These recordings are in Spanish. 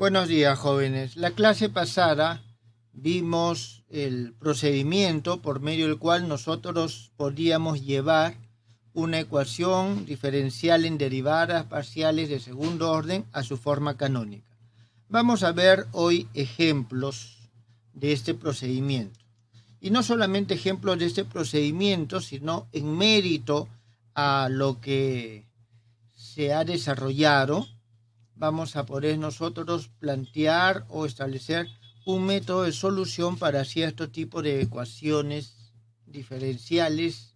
Buenos días, jóvenes. La clase pasada vimos el procedimiento por medio del cual nosotros podíamos llevar una ecuación diferencial en derivadas parciales de segundo orden a su forma canónica. Vamos a ver hoy ejemplos de este procedimiento. Y no solamente ejemplos de este procedimiento, sino en mérito a lo que se ha desarrollado, vamos a poder nosotros plantear o establecer un método de solución para cierto tipo de ecuaciones diferenciales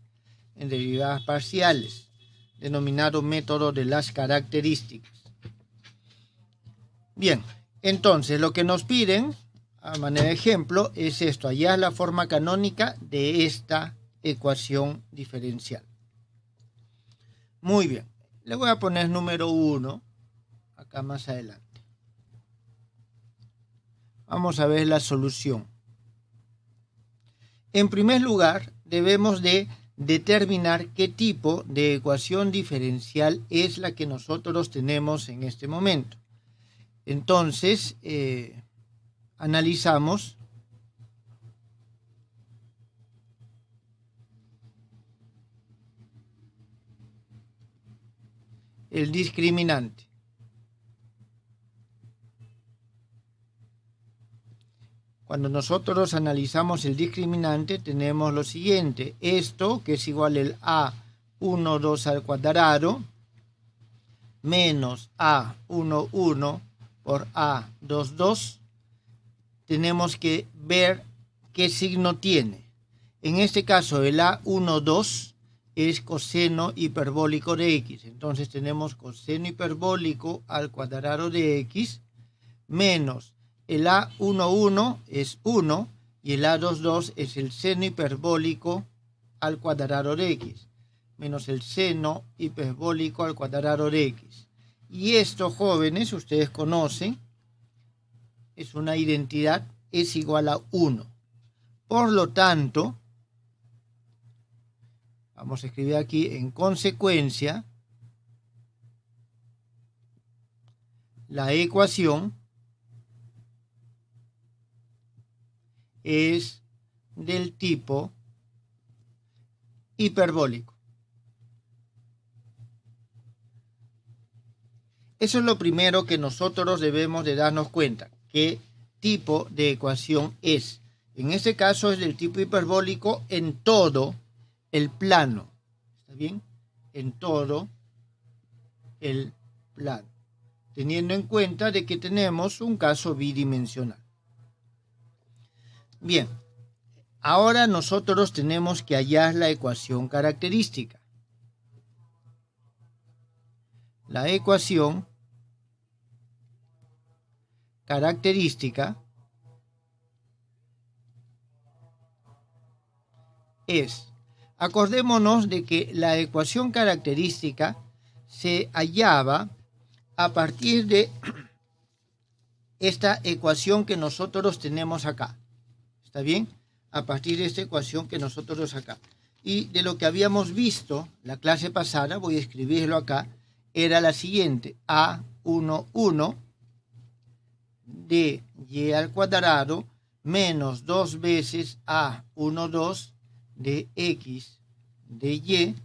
en derivadas parciales, denominado método de las características. Bien, entonces lo que nos piden, a manera de ejemplo, es esto: hallar la forma canónica de esta ecuación diferencial. Muy bien, le voy a poner número 1. Acá más adelante. Vamos a ver la solución. En primer lugar, debemos de determinar qué tipo de ecuación diferencial es la que nosotros tenemos en este momento. Entonces, analizamos el discriminante. Cuando nosotros analizamos el discriminante, tenemos lo siguiente: esto, que es igual al A12 al cuadrado, menos A11 por A22, tenemos que ver qué signo tiene. En este caso, el A12 es coseno hiperbólico de X. Entonces tenemos coseno hiperbólico al cuadrado de X, menos el A11 es 1 y el A22 es el seno hiperbólico al cuadrado de X, menos el seno hiperbólico al cuadrado de X. Y esto, jóvenes, ustedes conocen, es una identidad, es igual a 1. Por lo tanto, vamos a escribir aquí: en consecuencia, la ecuación es del tipo hiperbólico. Eso es lo primero que nosotros debemos de darnos cuenta: qué tipo de ecuación es. En este caso es del tipo hiperbólico en todo el plano. ¿Está bien? En todo el plano, teniendo en cuenta de que tenemos un caso bidimensional. Bien, ahora nosotros tenemos que hallar la ecuación característica. La ecuación característica es, acordémonos de que la ecuación característica se hallaba a partir de esta ecuación que nosotros tenemos acá. ¿Está bien? A partir de esta ecuación que nosotros acá. Y de lo que habíamos visto la clase pasada, voy a escribirlo acá, era la siguiente: A11 de y al cuadrado menos 2 veces A12 de X de Y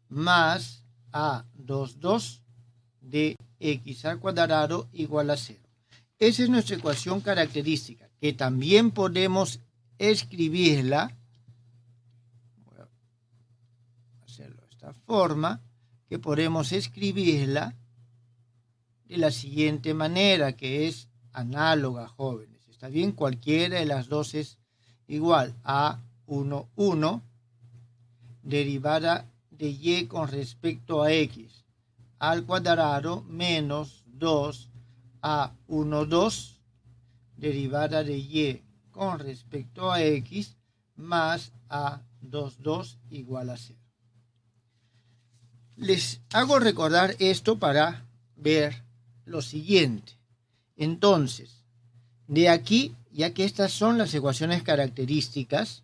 más A22 de X al cuadrado igual a 0. Esa es nuestra ecuación característica, que también podemos escribirla, voy a hacerlo de esta forma, que podemos escribirla de la siguiente manera, que es análoga, jóvenes. ¿Está bien? Cualquiera de las dos es igual. A11 derivada de Y con respecto a X al cuadrado menos 2 A12 derivada de Y con respecto a X más A22 igual a 0. Les hago recordar esto para ver lo siguiente. Entonces, de aquí, ya que estas son las ecuaciones características,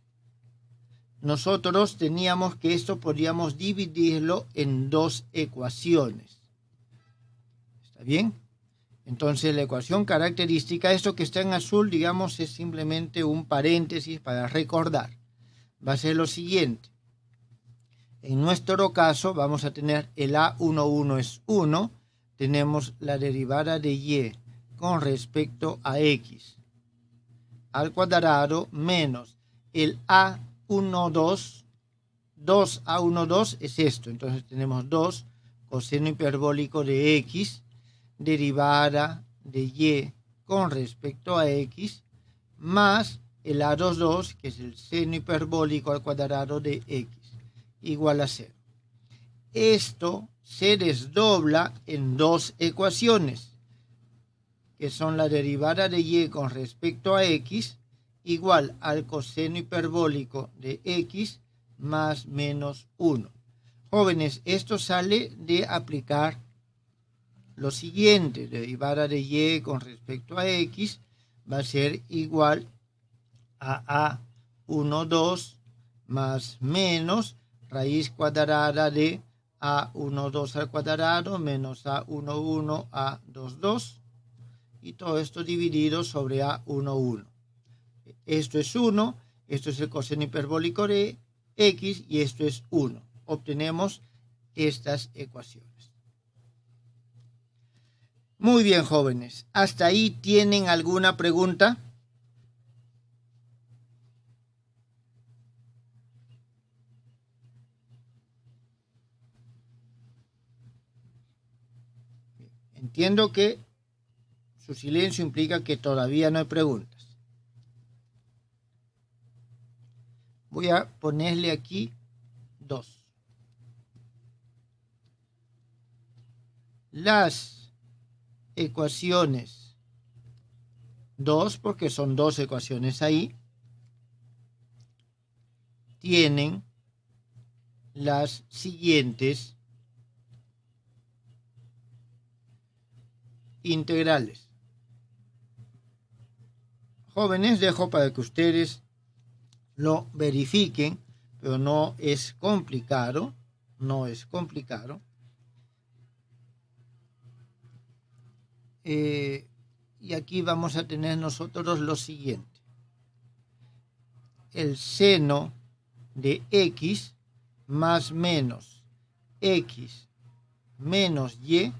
nosotros teníamos que esto podríamos dividirlo en dos ecuaciones. ¿Está bien? Entonces la ecuación característica, esto que está en azul, digamos, es simplemente un paréntesis para recordar. Va a ser lo siguiente. En nuestro caso vamos a tener el A11 es 1, tenemos la derivada de y con respecto a x al cuadrado menos el A12, 2A12 es esto, entonces tenemos 2 coseno hiperbólico de x, derivada de y con respecto a x, más el A22, que es el seno hiperbólico al cuadrado de x, igual a 0. Esto se desdobla en dos ecuaciones, que son la derivada de y con respecto a x, igual al coseno hiperbólico de x más menos 1. Jóvenes, esto sale de aplicar lo siguiente: derivada de y con respecto a x va a ser igual a A12 más menos raíz cuadrada de A12 al cuadrado menos A11 A22, y todo esto dividido sobre A11. Esto es 1, esto es el coseno hiperbólico de x y esto es 1. Obtenemos estas ecuaciones. Muy bien, jóvenes. ¿Hasta ahí tienen alguna pregunta? Entiendo que su silencio implica que todavía no hay preguntas. Voy a ponerle aquí 2. Las ecuaciones 2, porque son dos ecuaciones ahí, tienen las siguientes integrales. Jóvenes, dejo para que ustedes lo verifiquen, pero no es complicado, no es complicado. Y aquí vamos a tener nosotros lo siguiente: el seno de x más menos x menos y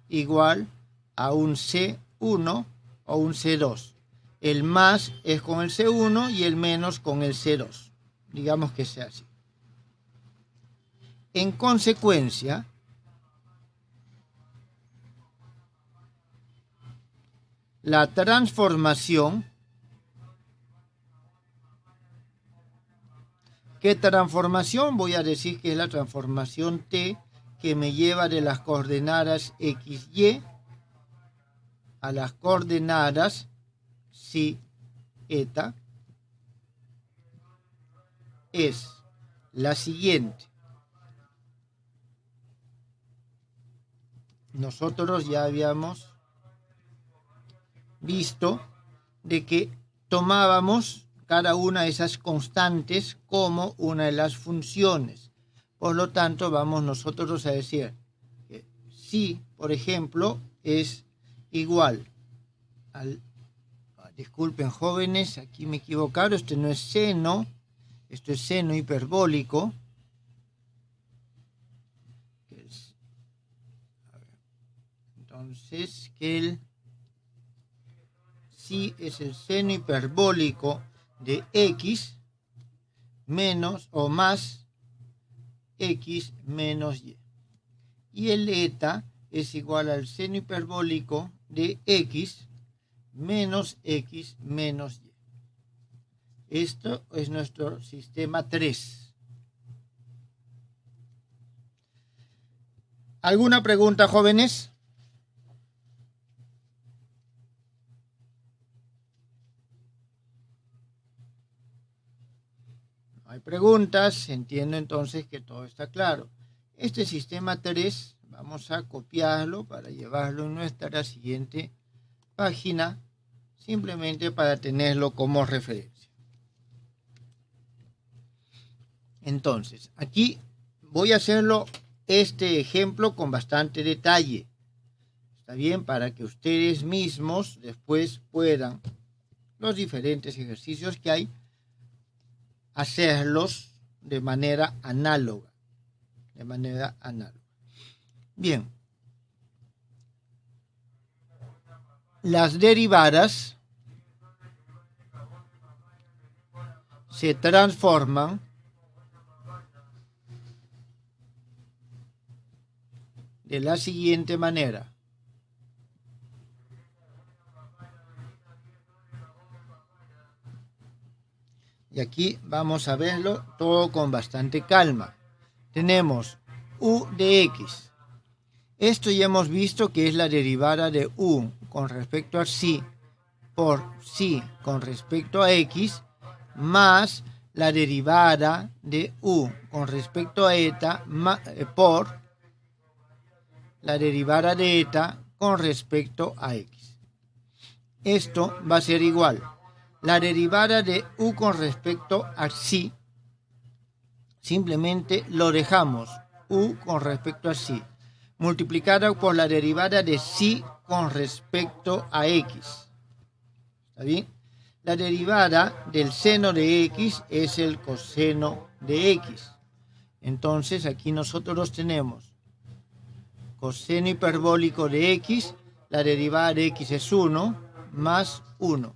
igual a un C1 o un C2. El más es con el C1 y el menos con el C2. Digamos que sea así. En consecuencia, la transformación, ¿qué transformación? Voy a decir que es la transformación T, que me lleva de las coordenadas x, y a las coordenadas psi, eta, es la siguiente. Nosotros ya habíamos visto de que tomábamos cada una de esas constantes como una de las funciones. Por lo tanto, vamos nosotros a decir que si, por ejemplo, es igual al... Disculpen, jóvenes, aquí me he equivocado, este no es seno, esto es seno hiperbólico. Entonces, que el si es el seno hiperbólico de x menos o más x menos y. Y el eta es igual al seno hiperbólico de x menos x menos y. Esto es nuestro sistema 3. ¿Alguna pregunta, jóvenes? No hay preguntas. Entiendo entonces que todo está claro. Este sistema 3 vamos a copiarlo para llevarlo en nuestra siguiente página, simplemente para tenerlo como referencia. Entonces, aquí voy a hacerlo este ejemplo con bastante detalle. ¿Está bien? Para que ustedes mismos después puedan, los diferentes ejercicios que hay, hacerlos de manera análoga. Bien. Las derivadas se transforman de la siguiente manera. Y aquí vamos a verlo todo con bastante calma. Tenemos u de x. Esto ya hemos visto que es la derivada de u con respecto a psi por psi con respecto a x más la derivada de u con respecto a eta por la derivada de eta con respecto a x. Esto va a ser igual. La derivada de u con respecto a psi, simplemente lo dejamos, u con respecto a psi, multiplicada por la derivada de psi con respecto a x. ¿Está bien? La derivada del seno de x es el coseno de x. Entonces aquí nosotros tenemos coseno hiperbólico de x, la derivada de x es 1, más 1.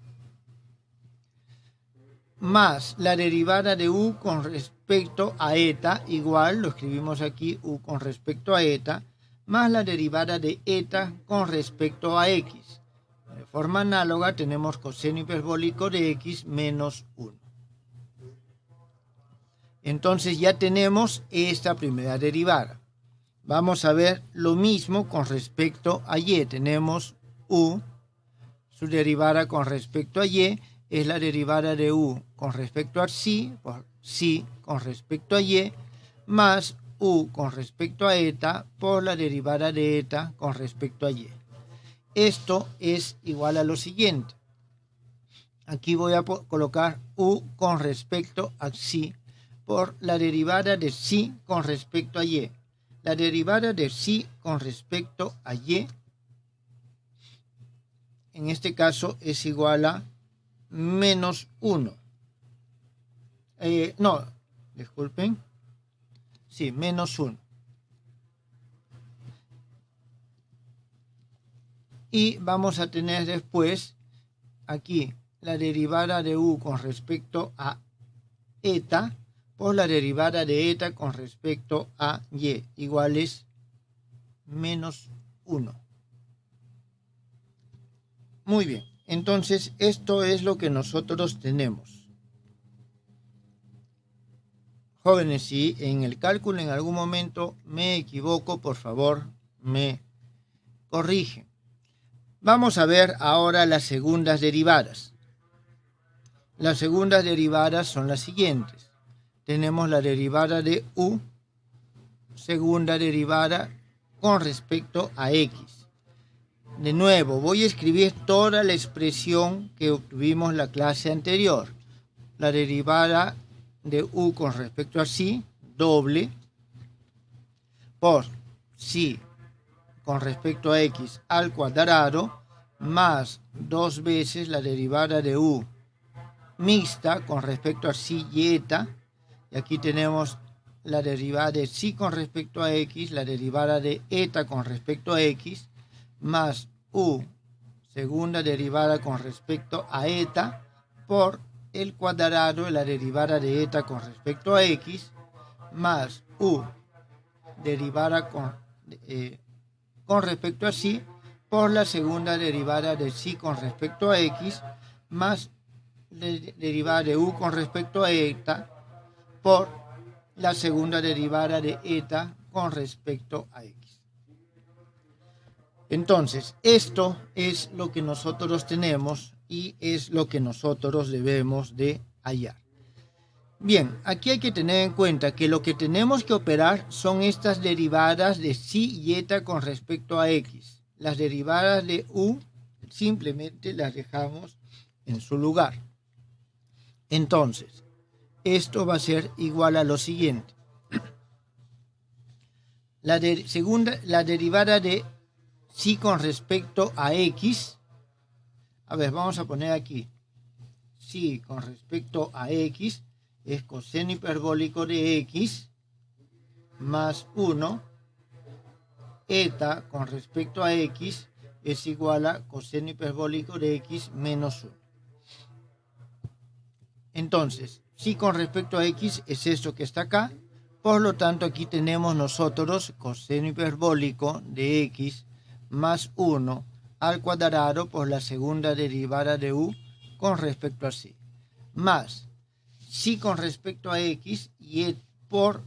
Más la derivada de u con respecto a eta, igual, lo escribimos aquí, u con respecto a eta, más la derivada de eta con respecto a x. De forma análoga tenemos coseno hiperbólico de x menos 1. Entonces ya tenemos esta primera derivada. Vamos a ver lo mismo con respecto a y. Tenemos u, su derivada con respecto a y, es la derivada de u con respecto a psi, por psi con respecto a y, más u con respecto a eta por la derivada de eta con respecto a y. Esto es igual a lo siguiente. Aquí voy a colocar u con respecto a psi por la derivada de psi con respecto a y. La derivada de psi con respecto a y, en este caso, es igual a menos 1. No, disculpen. Sí, menos 1. Y vamos a tener después aquí la derivada de u con respecto a eta por la derivada de eta con respecto a y, iguales menos 1. Muy bien, entonces esto es lo que nosotros tenemos. Jóvenes, si en el cálculo en algún momento me equivoco, por favor, me corrigen. Vamos a ver ahora las segundas derivadas. Las segundas derivadas son las siguientes. Tenemos la derivada de u, segunda derivada con respecto a x. De nuevo, voy a escribir toda la expresión que obtuvimos en la clase anterior. La derivada de u con respecto a psi, doble, por psi con respecto a x al cuadrado, más 2 veces la derivada de u mixta con respecto a psi y eta. Y aquí tenemos la derivada de psi con respecto a x, la derivada de eta con respecto a x, más u segunda derivada con respecto a eta por el cuadrado de la derivada de eta con respecto a x, más u derivada con respecto a psi por la segunda derivada de psi con respecto a x, más la derivada de u con respecto a eta por la segunda derivada de eta con respecto a x. Entonces, esto es lo que nosotros tenemos y es lo que nosotros debemos de hallar. Bien, aquí hay que tener en cuenta que lo que tenemos que operar son estas derivadas de psi y eta con respecto a x. Las derivadas de u simplemente las dejamos en su lugar. Entonces, esto va a ser igual a lo siguiente. La derivada de si con respecto a x, a ver, vamos a poner aquí, si con respecto a x es coseno hiperbólico de x más 1, eta con respecto a x es igual a coseno hiperbólico de x menos 1. Entonces, si con respecto a x es esto que está acá, por lo tanto aquí tenemos nosotros coseno hiperbólico de x más 1 al cuadrado por la segunda derivada de u con respecto a c, más si con respecto a x y por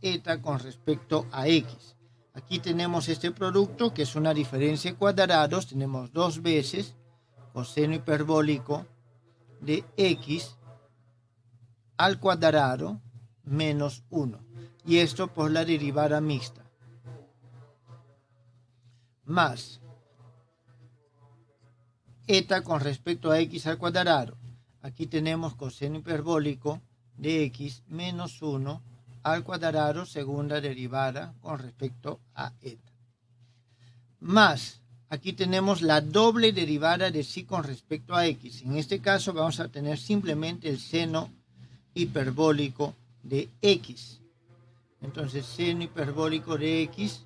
eta con respecto a x. Aquí tenemos este producto que es una diferencia de cuadrados, tenemos dos veces coseno hiperbólico de x al cuadrado menos 1, y esto por la derivada mixta, más eta con respecto a x al cuadrado. Aquí tenemos coseno hiperbólico de x menos 1 al cuadrado segunda derivada con respecto a eta. Más, aquí tenemos la doble derivada de sí con respecto a x. En este caso vamos a tener simplemente el seno hiperbólico de x. Entonces, seno hiperbólico de x,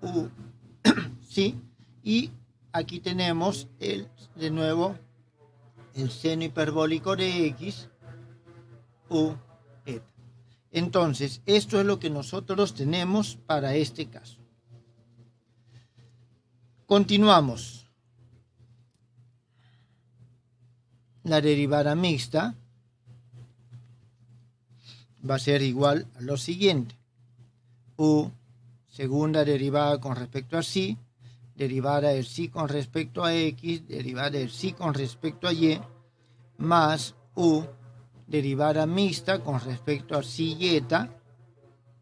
u, ¿sí? Y aquí tenemos de nuevo el seno hiperbólico de x, u, eta. Entonces, esto es lo que nosotros tenemos para este caso. Continuamos. La derivada mixta va a ser igual a lo siguiente. U, segunda derivada con respecto a sí, derivada del sí con respecto a x, derivada del sí con respecto a y, más u, derivada mixta con respecto a sí y eta,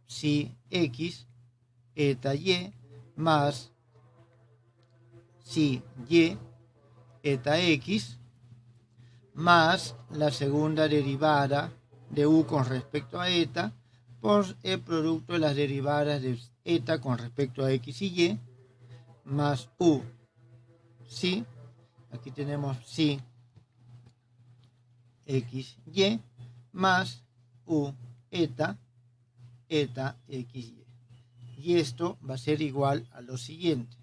sí x, eta y, más sí y, eta x, más la segunda derivada de u con respecto a eta por el producto de las derivadas de eta con respecto a x y y, más u, sí, aquí tenemos sí, x, y, más u, eta, eta, x, y. Y esto va a ser igual a lo siguiente.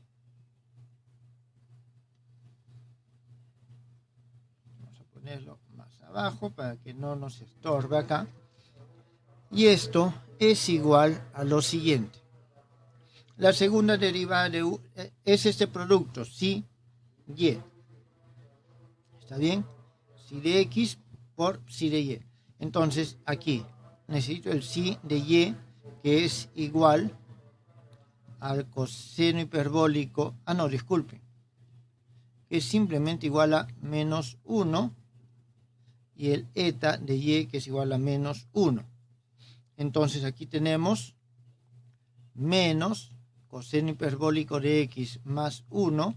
Vamos a ponerlo más abajo para que no nos estorbe acá. Y esto es igual a lo siguiente. La segunda derivada de u es este producto, sí, y. ¿Está bien? Sí de x por sí de y. Entonces, aquí necesito el sí de y, que es igual al coseno hiperbólico, disculpen, que es simplemente igual a menos 1, y el eta de y, que es igual a menos 1. Entonces, aquí tenemos menos coseno hiperbólico de x más 1,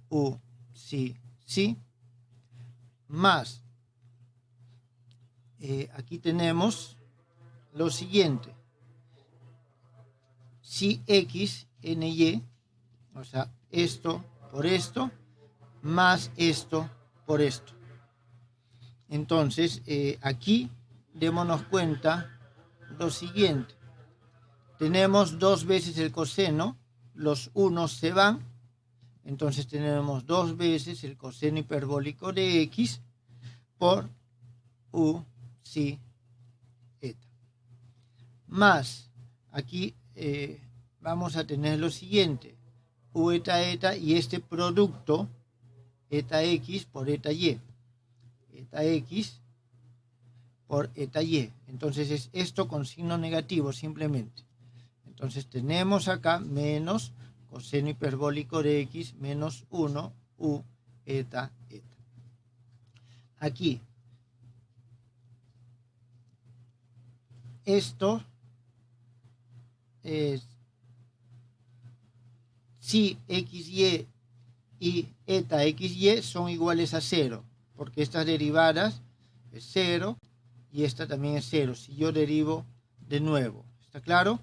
u, sí, sí, más, aquí tenemos lo siguiente, si x n y, o sea, esto por esto, más esto por esto. Entonces, aquí démonos cuenta lo siguiente. Tenemos dos veces el coseno, los unos se van, entonces tenemos dos veces el coseno hiperbólico de x por u, sí, eta. Más, aquí vamos a tener lo siguiente, u eta eta y este producto, eta x por eta y. Eta x por eta y. Entonces es esto con signo negativo simplemente. Entonces tenemos acá menos coseno hiperbólico de x menos 1 u eta eta. Aquí esto es si xy y eta xy son iguales a 0, porque estas derivadas es 0 y esta también es 0, si yo derivo de nuevo. ¿Está claro?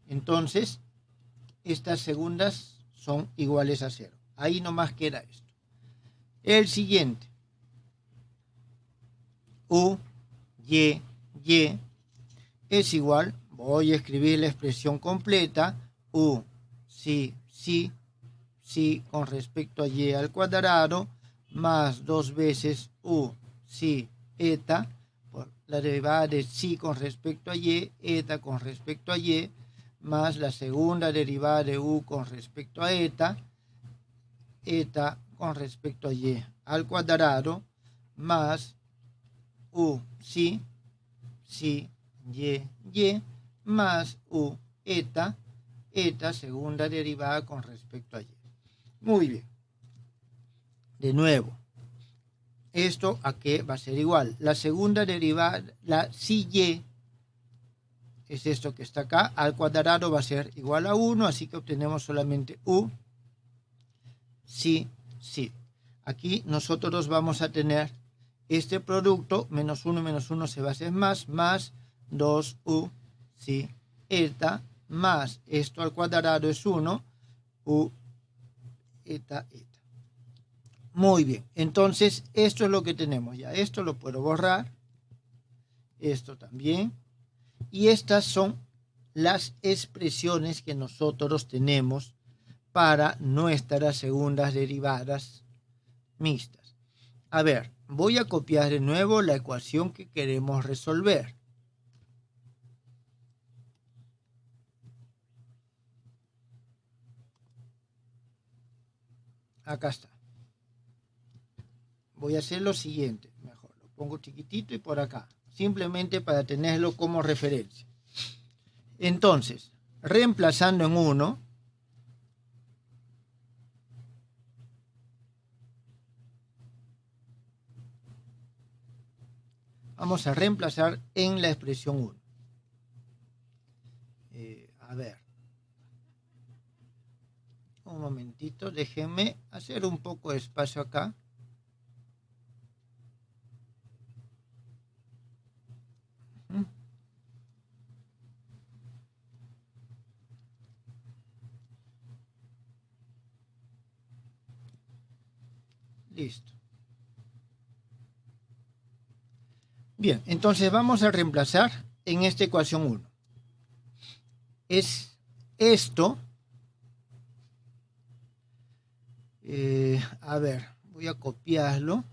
Entonces, estas segundas son iguales a 0. Ahí nomás queda esto. El siguiente. U, Y es igual, voy a escribir la expresión completa, U, sí con respecto a Y al cuadrado, más 2 veces U, sí, eta, por la derivada de sí con respecto a Y, eta con respecto a Y, más la segunda derivada de U con respecto a eta con respecto a Y al cuadrado, más U, sí, Y, más U, eta, segunda derivada con respecto a Y. Muy bien. De nuevo, ¿esto a qué va a ser igual? La segunda derivada, la sí Y, es esto que está acá, al cuadrado va a ser igual a 1, así que obtenemos solamente U, sí. Aquí nosotros vamos a tener este producto, menos 1 se va a hacer más 2U, sí, eta, más esto al cuadrado es 1, U, eta. Muy bien, entonces esto es lo que tenemos ya. Esto lo puedo borrar, esto también, y estas son las expresiones que nosotros tenemos para nuestras segundas derivadas mixtas. A ver, voy a copiar de nuevo la ecuación que queremos resolver. Acá está. Voy a hacer lo siguiente, mejor, lo pongo chiquitito y por acá, simplemente para tenerlo como referencia. Entonces, reemplazando en 1, vamos a reemplazar en la expresión 1. A ver, un momentito, déjenme hacer un poco de espacio acá. Listo. Bien, entonces vamos a reemplazar en esta ecuación 1. Es esto. A ver, voy a copiarlo.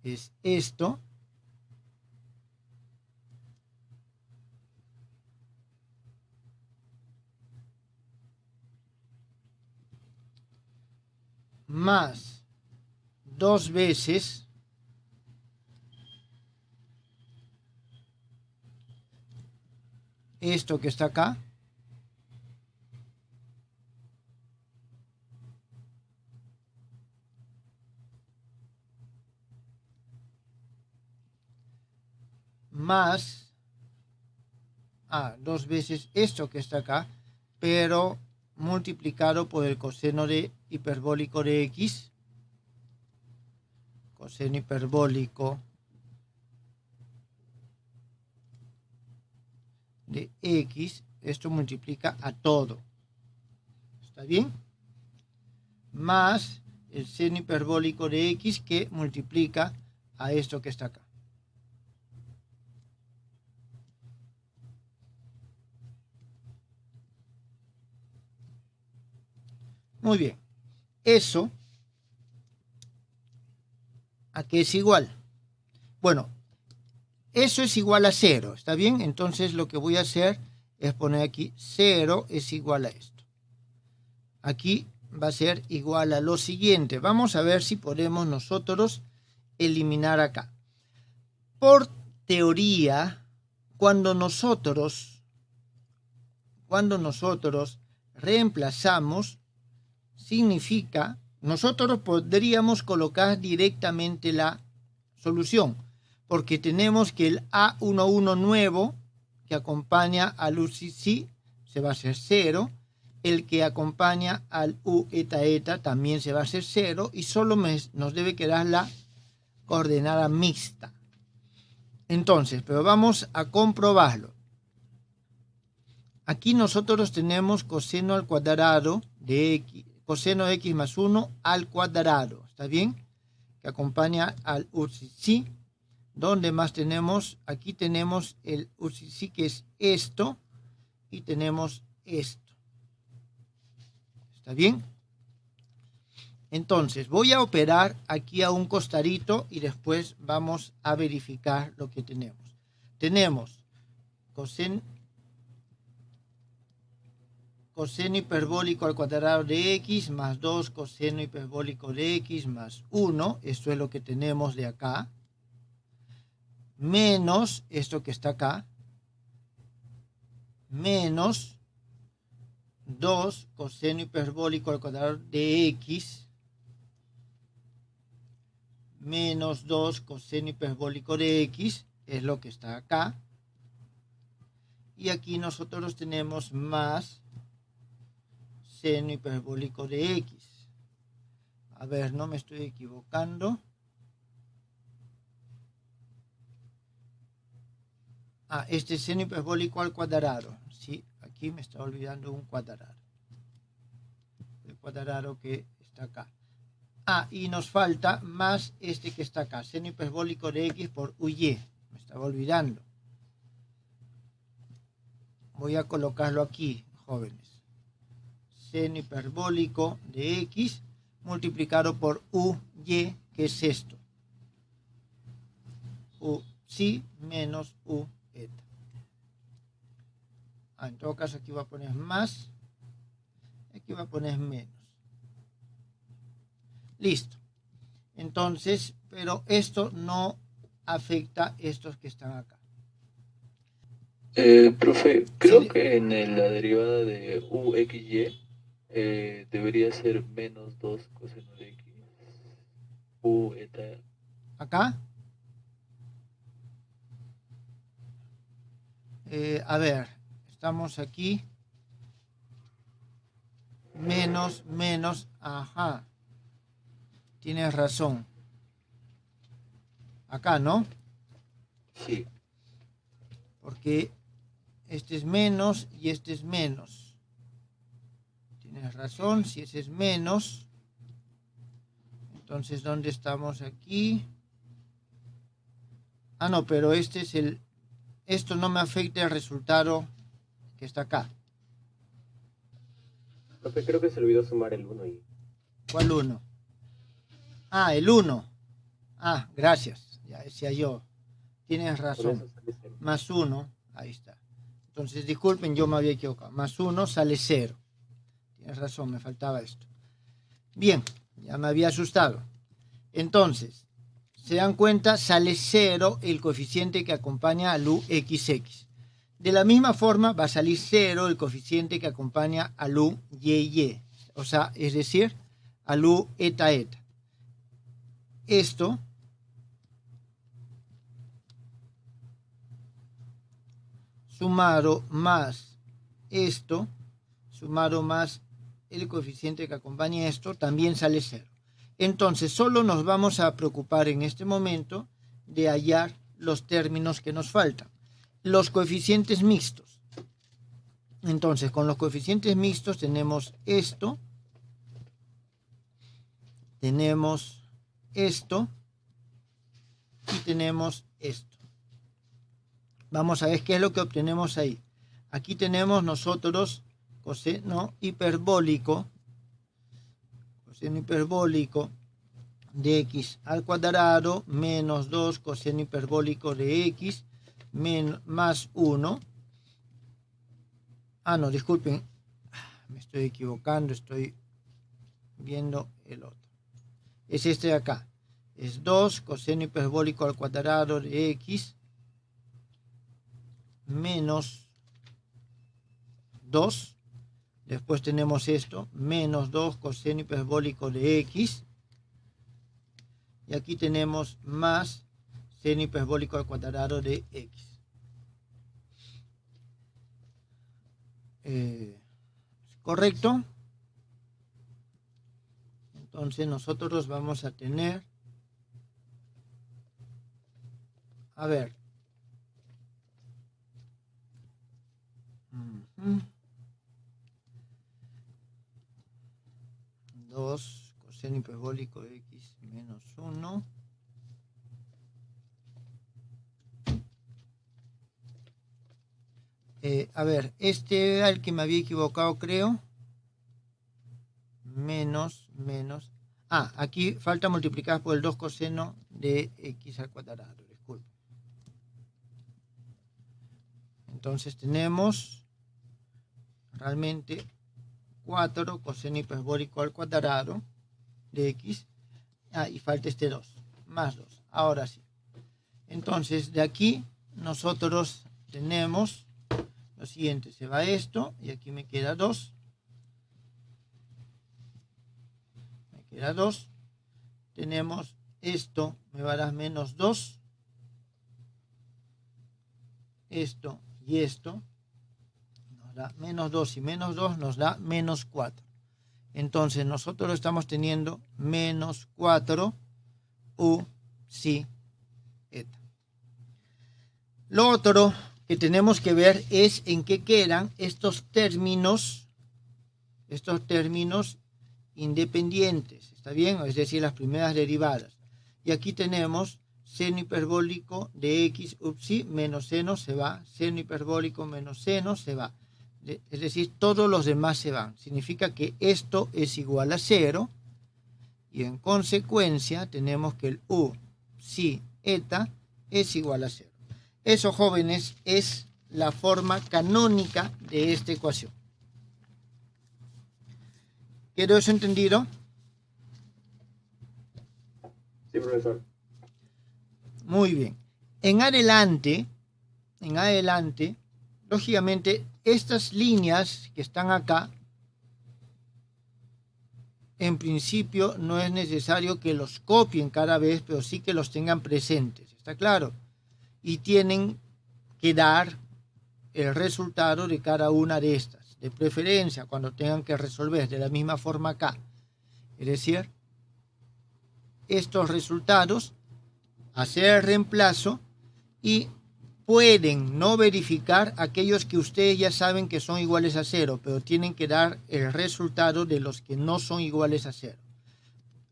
Es esto. Más 2 veces esto que está acá, más 2 veces esto que está acá, pero multiplicado por el coseno de hiperbólico de x, coseno hiperbólico de x, esto multiplica a todo, ¿está bien? Más el seno hiperbólico de x que multiplica a esto que está acá. Muy bien, eso ¿a qué es igual? Bueno, eso es igual a 0, ¿está bien? Entonces lo que voy a hacer es poner aquí 0 es igual a esto. Aquí va a ser igual a lo siguiente. Vamos a ver si podemos nosotros eliminar acá. Por teoría, cuando nosotros reemplazamos, significa, nosotros podríamos colocar directamente la solución, porque tenemos que el A11 nuevo que acompaña al UCC se va a hacer 0, el que acompaña al U eta también se va a hacer 0 y solo nos debe quedar la coordenada mixta. Entonces, pero vamos a comprobarlo. aquí nosotros tenemos coseno al cuadrado de x, coseno de x más 1 al cuadrado, ¿está bien? Que acompaña al UCC. ¿Dónde más tenemos? Aquí tenemos el UCC, que es esto, y tenemos esto. ¿Está bien? Entonces, voy a operar aquí a un costadito y después vamos a verificar lo que tenemos. Tenemos coseno hiperbólico al cuadrado de x más 2 coseno hiperbólico de x más 1. Esto es lo que tenemos de acá. Menos esto que está acá. Menos 2 coseno hiperbólico al cuadrado de x menos 2 coseno hiperbólico de x, es lo que está acá. Y aquí nosotros tenemos más seno hiperbólico de x. A ver, no me estoy equivocando. Este es seno hiperbólico al cuadrado. Sí, aquí me está olvidando un cuadrado. El cuadrado que está acá. Y nos falta más este que está acá, seno hiperbólico de x por uy. Me estaba olvidando. Voy a colocarlo aquí, jóvenes. Seno hiperbólico de x multiplicado por uy, que es esto. Uc menos u eta. En todo caso aquí voy a poner más. Aquí voy a poner menos. Listo. Entonces, pero esto no afecta estos que están acá. Profe, creo Sí, que en la derivada de uxy debería ser menos 2 coseno de x u eta. acá. A ver, estamos aquí. Menos, ajá. Tienes razón. Acá, ¿no? Sí, Porque este es menos y este es menos. Tienes razón, si ese es menos. Entonces, ¿dónde estamos aquí? No, pero este es el... Esto no me afecta el resultado que está acá. Profe, creo que se olvidó sumar el 1 y... ¿Cuál 1? El 1. Gracias. Ya decía yo. Tienes Con razón. eso sale 0. Más 1. Ahí está. Entonces, disculpen, yo me había equivocado. Más 1 sale 0. Tienes razón, me faltaba esto. Bien, ya me había asustado. Entonces, se dan cuenta, sale 0 el coeficiente que acompaña al uxx. De la misma forma va a salir 0 el coeficiente que acompaña al uyy. O sea, es decir, al u eta eta. Esto sumado más esto, sumado más el coeficiente que acompaña esto, también sale 0. Entonces, solo nos vamos a preocupar en este momento de hallar los términos que nos faltan. Los coeficientes mixtos. Entonces, con los coeficientes mixtos tenemos esto, tenemos esto y tenemos esto. Vamos a ver qué es lo que obtenemos ahí. Aquí tenemos nosotros coseno hiperbólico de x al cuadrado menos 2 coseno hiperbólico de x más 1. No, disculpen, me estoy equivocando, estoy viendo el otro. Es este de acá. Es 2 coseno hiperbólico al cuadrado de x menos 2. Después tenemos esto, menos 2 coseno hiperbólico de x. Y aquí tenemos más seno hiperbólico al cuadrado de x. ¿Correcto? Entonces nosotros vamos a tener... A ver. Ujú. 2 coseno hiperbólico de x menos 1. A ver, este era el que me había equivocado, creo. Menos. Aquí falta multiplicar por el 2 coseno de x al cuadrado. Disculpe. Entonces tenemos realmente 4 coseno hiperbólico al cuadrado de x. Y falta este 2. Más 2. Ahora sí. Entonces de aquí nosotros tenemos lo siguiente. Se va esto y aquí me queda 2. Queda 2. Tenemos esto, me va a dar menos 2. Esto y esto nos da menos 2 y menos 2 nos da menos 4. Entonces nosotros estamos teniendo menos 4 u psi eta. Lo otro que tenemos que ver es en qué quedan estos términos independientes, ¿está bien? Es decir, las primeras derivadas. Y aquí tenemos seno hiperbólico de x psi menos seno se va, seno hiperbólico menos seno se va. Es decir, todos los demás se van. Significa que esto es igual a 0 y en consecuencia tenemos que el u psi eta es igual a 0. Eso, jóvenes, es la forma canónica de esta ecuación. ¿Quedó eso entendido? Sí, profesor. Muy bien. En adelante, lógicamente, estas líneas que están acá, en principio no es necesario que los copien cada vez, pero sí que los tengan presentes. ¿Está claro? Y tienen que dar el resultado de cada una de estas. De preferencia, cuando tengan que resolver de la misma forma acá. Es decir, estos resultados, hacer el reemplazo y pueden no verificar aquellos que ustedes ya saben que son iguales a 0, pero tienen que dar el resultado de los que no son iguales a 0.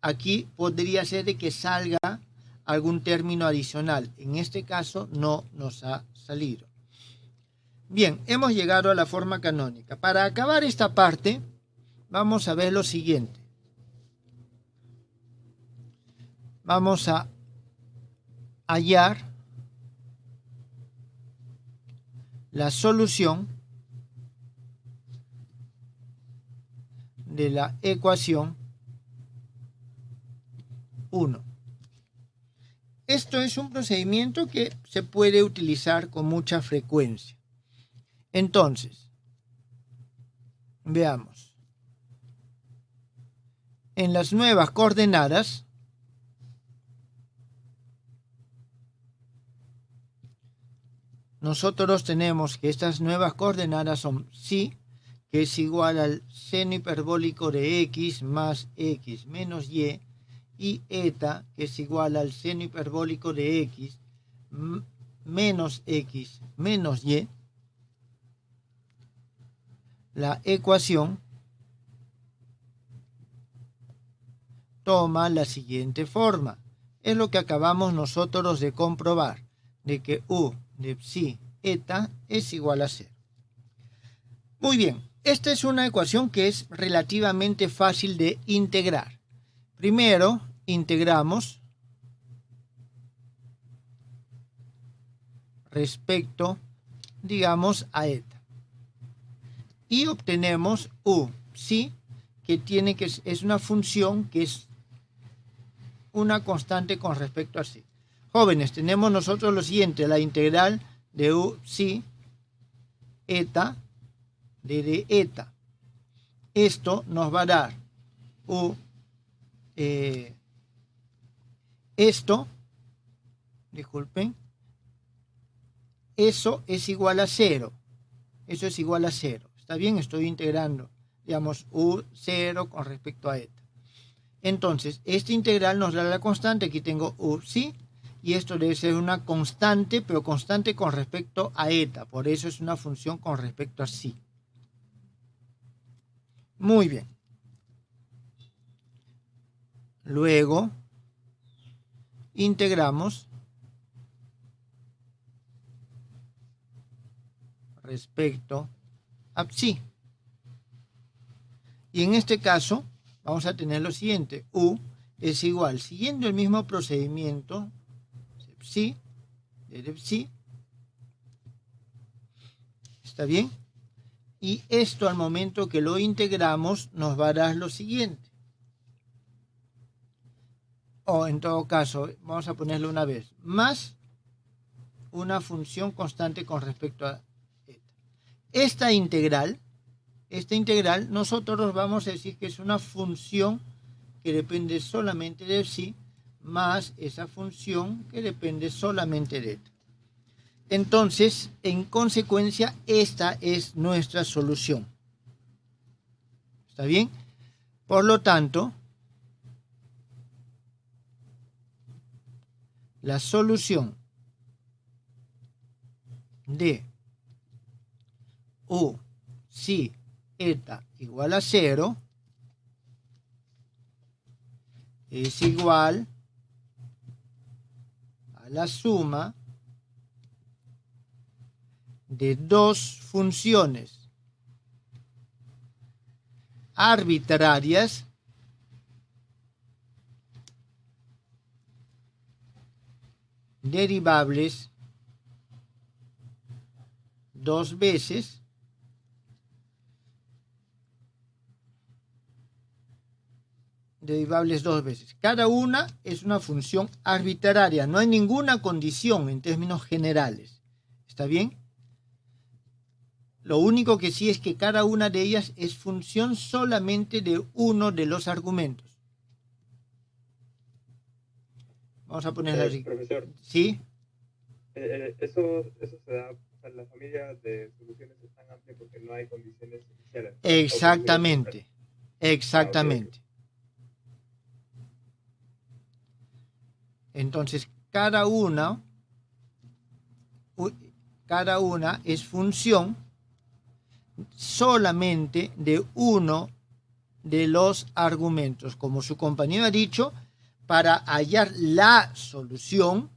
Aquí podría ser de que salga algún término adicional. En este caso no nos ha salido. Bien, hemos llegado a la forma canónica. Para acabar esta parte, vamos a ver lo siguiente. Vamos a hallar la solución de la ecuación 1. Esto es un procedimiento que se puede utilizar con mucha frecuencia. Entonces, veamos. En las nuevas coordenadas, nosotros tenemos que estas nuevas coordenadas son psi, que es igual al seno hiperbólico de x más x menos y eta, que es igual al seno hiperbólico de x menos x menos y. La ecuación toma la siguiente forma. Es lo que acabamos nosotros de comprobar, de que u de psi eta es igual a 0. Muy bien, esta es una ecuación que es relativamente fácil de integrar. Primero, integramos respecto, digamos, a eta. Y obtenemos u psi, que es una función que es una constante con respecto a psi. Jóvenes, tenemos nosotros lo siguiente, la integral de u psi eta de eta. Esto nos va a dar eso es igual a 0. Eso es igual a 0. ¿Está bien? Estoy integrando, digamos, u0 con respecto a eta. Entonces, esta integral nos da la constante. Aquí tengo u psi y esto debe ser una constante, pero constante con respecto a eta. Por eso es una función con respecto a psi. Muy bien. Luego integramos respecto a psi. Y en este caso vamos a tener lo siguiente. U es igual, siguiendo el mismo procedimiento, psi, de psi. ¿Está bien? Y esto al momento que lo integramos nos va a dar lo siguiente. O en todo caso, vamos a ponerlo una vez, más una función constante con respecto a esta integral, nosotros vamos a decir que es una función que depende solamente de psi, más esa función que depende solamente de eta. Entonces, en consecuencia, esta es nuestra solución. ¿Está bien? Por lo tanto, la solución de U si eta igual a 0 es igual a la suma de dos funciones arbitrarias derivables dos veces Cada una es una función arbitraria, no hay ninguna condición en términos generales. ¿Está bien? Lo único que sí es que cada una de ellas es función solamente de uno de los argumentos. Vamos a ponerla así. Profesor. ¿Sí? Eso se da, o sea, la familia de soluciones es tan amplia porque no hay condiciones iniciales. Exactamente. Exactamente. Entonces, cada una es función solamente de uno de los argumentos. Como su compañero ha dicho, para hallar la solución,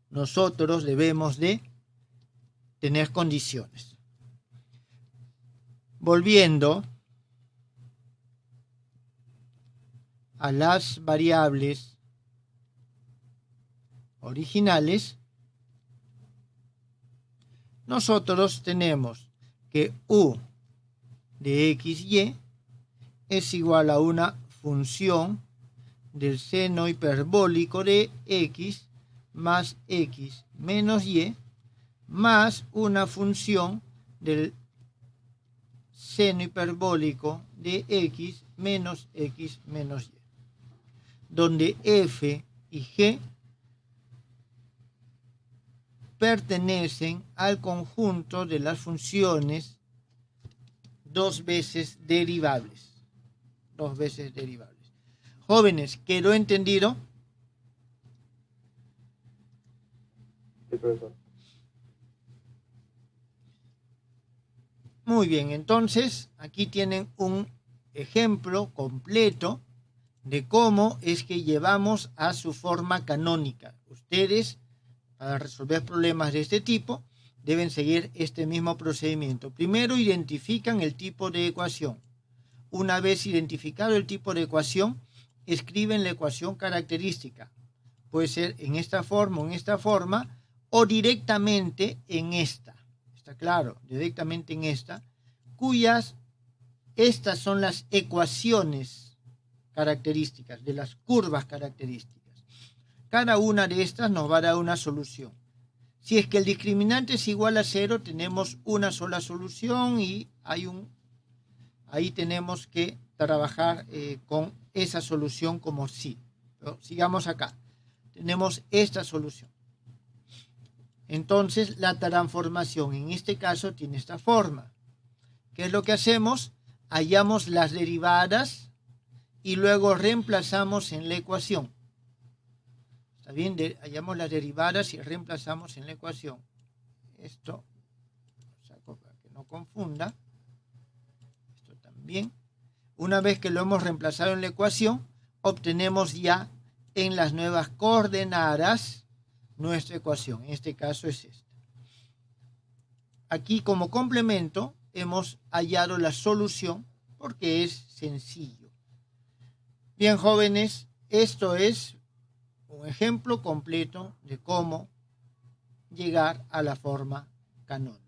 nosotros debemos de tener condiciones. Volviendo a las variables originales, nosotros tenemos que U de XY es igual a una función del seno hiperbólico de X más X menos Y más una función del seno hiperbólico de X menos Y, donde F y G pertenecen al conjunto de las funciones dos veces derivables. Jóvenes, ¿quedó entendido? Sí, profesor. Muy bien, entonces aquí tienen un ejemplo completo de cómo es que llevamos a su forma canónica. Ustedes, para resolver problemas de este tipo, deben seguir este mismo procedimiento. Primero identifican el tipo de ecuación. Una vez identificado el tipo de ecuación, escriben la ecuación característica. Puede ser en esta forma o directamente en esta. Está claro, directamente en esta, estas son las ecuaciones características, de las curvas características. Cada una de estas nos va a dar una solución. Si es que el discriminante es igual a 0, tenemos una sola solución y ahí tenemos que trabajar con esa solución como sí. Pero sigamos acá. Tenemos esta solución. Entonces, la transformación en este caso tiene esta forma. ¿Qué es lo que hacemos? Hallamos las derivadas y luego reemplazamos en la ecuación. ¿Está bien? Hallamos las derivadas y reemplazamos en la ecuación. Esto, lo saco para que no confunda. Esto también. Una vez que lo hemos reemplazado en la ecuación, obtenemos ya en las nuevas coordenadas nuestra ecuación. En este caso es esta. Aquí como complemento hemos hallado la solución porque es sencillo. Bien, jóvenes, esto es un ejemplo completo de cómo llegar a la forma canónica.